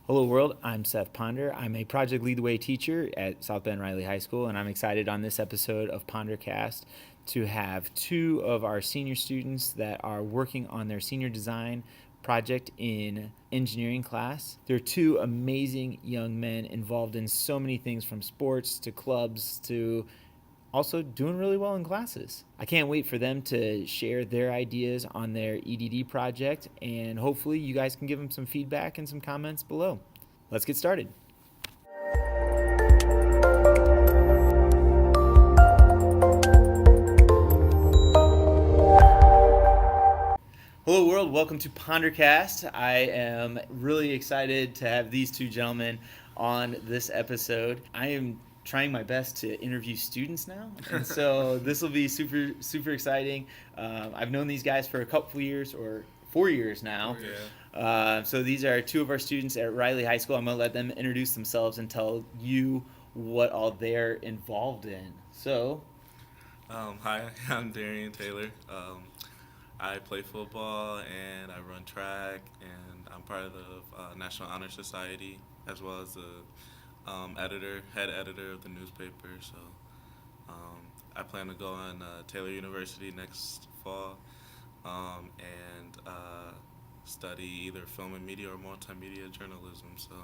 Hello world, I'm Seth Ponder. I'm a Project Lead the Way teacher at South Bend Riley High School, and I'm excited on this episode of PonderCast to have two of our senior students that are working on their senior design project in engineering class. They're two amazing young men involved in so many things, from sports to clubs to also doing really well in classes. I can't wait for them to share their ideas on their EDD project, and hopefully you guys can give them some feedback and some comments below. Let's get started. Hello world, welcome to PonderCast. I am really excited to have these two gentlemen on this episode. I am trying my best to interview students now, and so this will be super exciting. I've known these guys for a couple years, or 4 years now. So these are two of our students at Riley High School. I'm going to let them introduce themselves and tell you what all they're involved in. So, Hi, I'm Darien Taylor. I play football and I run track, and I'm part of the National Honor Society, as well as the head editor of the newspaper. So I plan to go on Taylor University next fall and study either film and media or multimedia journalism. So.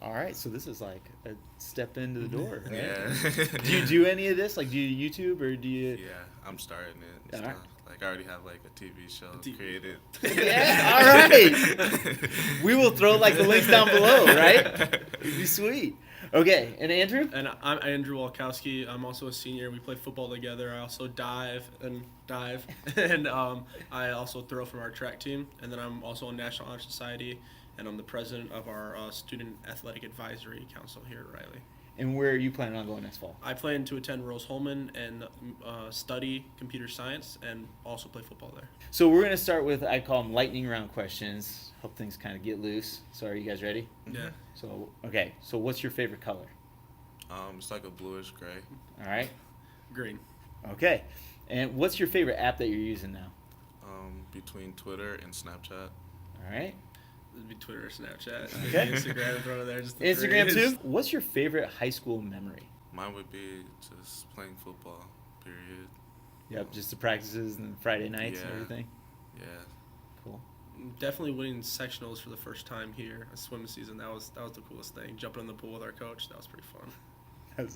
all right, so this is like a step into the door, right? Yeah. Do you do any of this? Like, do you YouTube or do you? Yeah, I'm starting it. All right. Like, I already have like a TV show created. Yeah, all right. We will throw like the links down below, right? It'd be sweet. Okay, and Andrew? And I'm Andrew Walkowski. I'm also a senior. We play football together. I also dive, and I also throw from our track team. And then I'm also on National Honor Society, and I'm the president of our Student Athletic Advisory Council here at Riley. And where are you planning on going next fall? I plan to attend Rose-Hulman and study computer science and also play football there. So we're going to start with, I call them lightning round questions. Hope things kind of get loose. So are you guys ready? Yeah. So, okay. So what's your favorite color? It's like a bluish gray. All right. Green. Okay. And what's your favorite app that you're using now? Between Twitter and Snapchat. All right. It'd be Twitter or Snapchat. Okay. Instagram, throw it there. Just the Instagram three. too? What's your favorite high school memory? Mine would be just playing football, period. Yep, just the practices and Friday nights and Yeah. everything? Yeah. Cool. Definitely winning sectionals for the first time here. A swim season. That was the coolest thing. Jumping in the pool with our coach. That was pretty fun.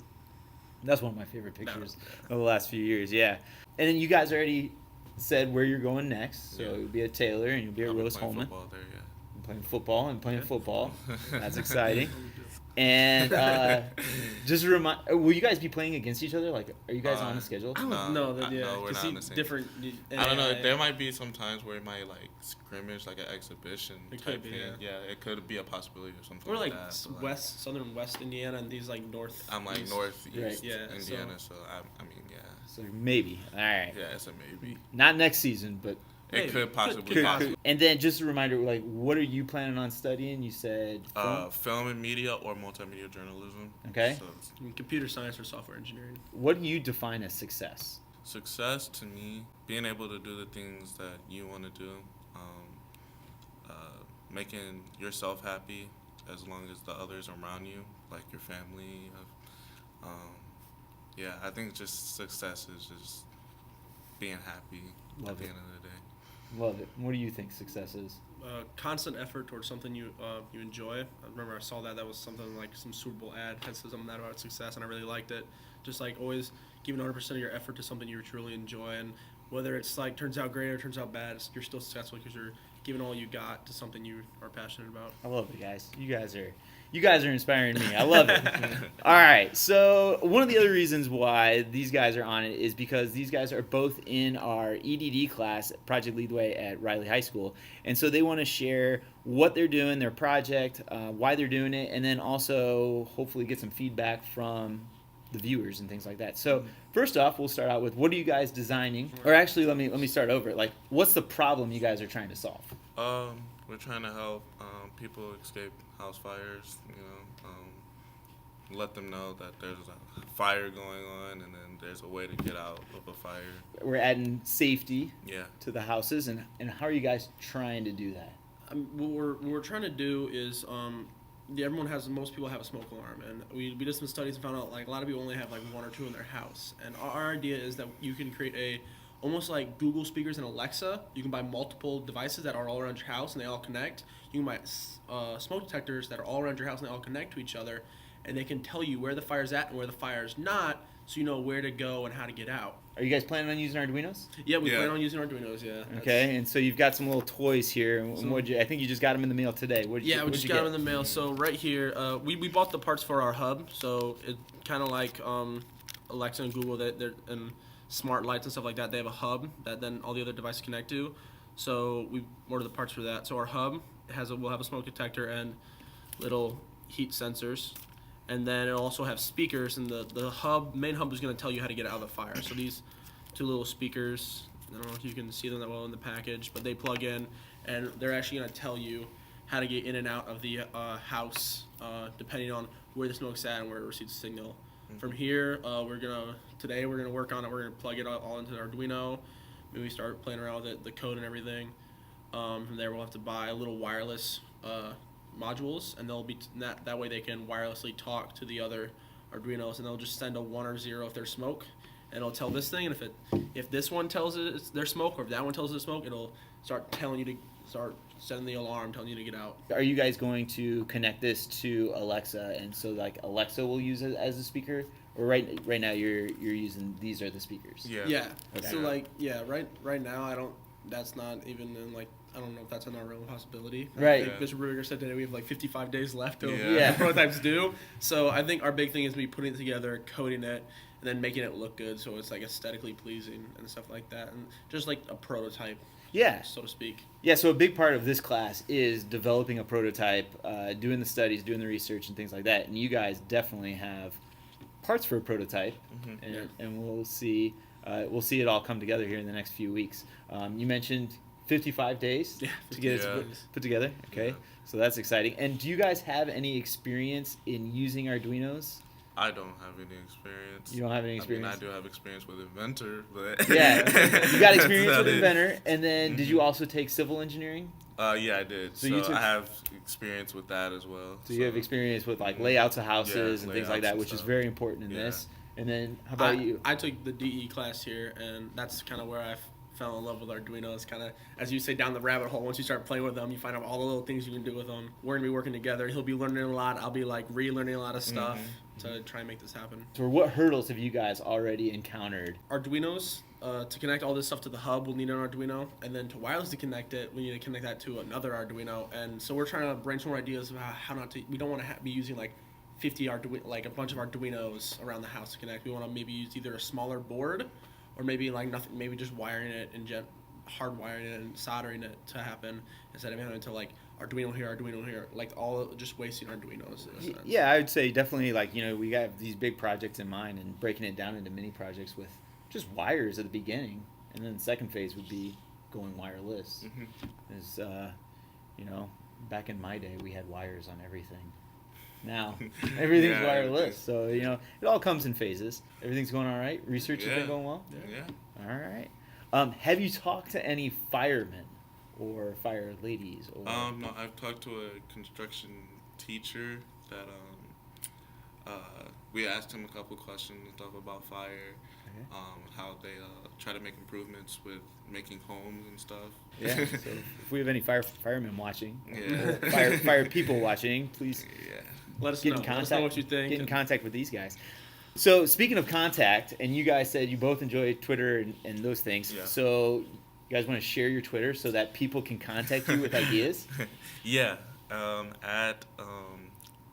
That's one of my favorite pictures Yeah. of the last few years, yeah. And then you guys already said where you're going next. So Yeah. you'll be at Taylor and you'll be at I'll be Rose-Hulman. playing football there, yeah. Playing football. That's exciting. Yeah. And just a remind, will you guys be playing against each other? Like, are you guys on the schedule? I No, don't know that. Yeah, no, we're 'cause not on the same different. I don't know. There might be some times where it might like scrimmage, like an exhibition It type could be, thing. Yeah, it could be a possibility or something. We're like that. But, west, southern West Indiana, and these like north. I'm like east. northeast Right. Yeah, Indiana, so I mean, yeah, So maybe. All right. yeah, it's a maybe. Not next season, but It Maybe. could possibly Could. possibly. and then just a reminder, like, what are you planning on studying? You said film? Film and media or multimedia journalism. Okay. So I mean, computer science or software engineering. What do you define as success? success to me, being able to do the things that you want to do, making yourself happy as long as the others around you, like your family. Yeah, I think just success is just being happy Love at the it. end of the day. Love it. What do you think success is? Constant effort towards something you enjoy. I remember I saw that was something like some Super Bowl ad had said something that about success, and I really liked it. Just like always giving 100% of your effort to something you truly enjoy, and whether it's like turns out great or turns out bad, you're still successful because you're giving all you got to something you are passionate about. I love it, guys. You guys are inspiring me. I love it. All right. So one of the other reasons why these guys are on it is because these guys are both in our EDD class, Project Lead the Way at Riley High School. And so they want to share what they're doing, their project, why they're doing it, and then also hopefully get some feedback from the viewers and things like that. So first off, we'll start out with, what are you guys designing? Or actually, let me start over. Like, what's the problem you guys are trying to solve? We're trying to help people escape house fires, let them know that there's a fire going on and then there's a way to get out of a fire. We're adding safety Yeah. to the houses, and how are you guys trying to do that? What we're trying to do is most people have a smoke alarm, and we did some studies and found out like a lot of people only have like 1 or 2 in their house. And our idea is that you can create almost like Google speakers and Alexa. You can buy multiple devices that are all around your house and they all connect. You can buy smoke detectors that are all around your house and they all connect to each other, and they can tell you where the fire's at and where the fire's not, so you know where to go and how to get out. Are you guys planning on using Arduinos? Yeah, we plan on using Arduinos. Yeah. Okay, and so you've got some little toys here. I think you just got them in the mail today. We just got them in the mail. So right here, we bought the parts for our hub. So it kind of like Alexa and Google and smart lights and stuff like that. They have a hub that then all the other devices connect to. So we ordered the parts for that. So our hub will have a smoke detector and little heat sensors. And then it'll also have speakers, and the main hub is going to tell you how to get out of the fire. So these 2 little speakers, I don't know if you can see them that well in the package, but they plug in, and they're actually going to tell you how to get in and out of the house, depending on where the smoke's at and where it receives signal. Mm-hmm. From here, today we're gonna work on it. We're gonna plug it all into the Arduino. Maybe start playing around with the code and everything. From there, we'll have to buy a little wireless modules, and they'll be that way they can wirelessly talk to the other Arduinos, and they'll just send a 1 or 0 if there's smoke, and it'll tell this thing, and if this one tells it it's there's smoke, or if that one tells it it's smoke, it'll start telling you to start sending the alarm telling you to get out. Are you guys going to connect this to Alexa, and so like Alexa will use it as a speaker, or right now you're using these are the speakers? Yeah. Okay. So right now that's not even in like. I don't know if that's a real possibility. Right. I think Mr. Ruger said today we have like 55 days left till the prototypes due. So I think our big thing is putting it together, coding it, and then making it look good so it's like aesthetically pleasing and stuff like that, and just like a prototype. Yeah. So to speak. Yeah, so a big part of this class is developing a prototype, doing the studies, doing the research and things like that. And you guys definitely have parts for a prototype, and we'll see it all come together here in the next few weeks. You mentioned 55 days to get it put together. Okay, so that's exciting. And do you guys have any experience in using Arduinos? I don't have any experience. You don't have any experience? I do have experience with Inventor, but... Yeah, you got experience with Inventor, and then did you also take civil engineering? Yeah, I did. So I have experience with that as well. So you have experience with like layouts of houses and things like that, which is very important in this. And then how about you? I took the DE class here, and that's kind of where I fell in love with Arduino. It's kind of, as you say, down the rabbit hole. Once you start playing with them, you find out all the little things you can do with them. We're going to be working together. He'll be learning a lot. I'll be like relearning a lot of stuff to try and make this happen. So what hurdles have you guys already encountered? Arduinos, to connect all this stuff to the hub, we'll need an Arduino. And then to wirelessly connect it, we need to connect that to another Arduino. And so we're trying to brainstorm ideas about how not to, we don't want to be using like 50 Arduino, like a bunch of Arduinos around the house to connect. We want to maybe use either a smaller board or maybe like nothing, maybe just wiring it and hardwiring it and soldering it to happen instead of having to like Arduino here, like all just wasting Arduinos in a sense. Yeah, I would say definitely like, we got these big projects in mind and breaking it down into mini projects with just wires at the beginning, and then the second phase would be going wireless. Is back in my day we had wires on everything. Now everything's wireless, so it all comes in phases. Everything's going all right. Research has been going well. All right. Have you talked to any firemen or fire ladies? Or no, I've talked to a construction teacher that we asked him a couple questions and stuff about fire, how they try to make improvements with making homes and stuff. Yeah. So if we have any firemen watching, fire people watching, please let us know. Let us know what you think. Get in contact with these guys. So speaking of contact, and you guys said you both enjoy Twitter and those things. Yeah. So you guys want to share your Twitter so that people can contact you with ideas? At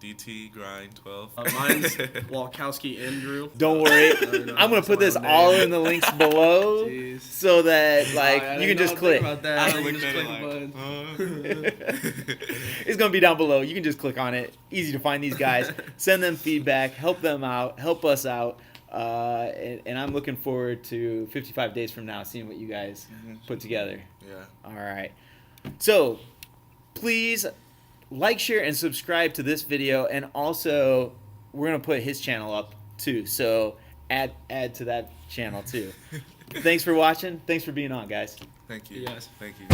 DTGrind12. Mine's Walkowski Andrew. Don't worry, I'm gonna put this all in the links below, so that you can just click. It's gonna be down below. You can just click on it. Easy to find these guys. Send them feedback. Help them out. Help us out. And I'm looking forward to 55 days from now, seeing what you guys put together. Yeah. All right. So please like, share, and subscribe to this video, and also we're gonna put his channel up too. So add to that channel too. Thanks for watching. Thanks for being on, guys. Thank you. Yes. Thank you.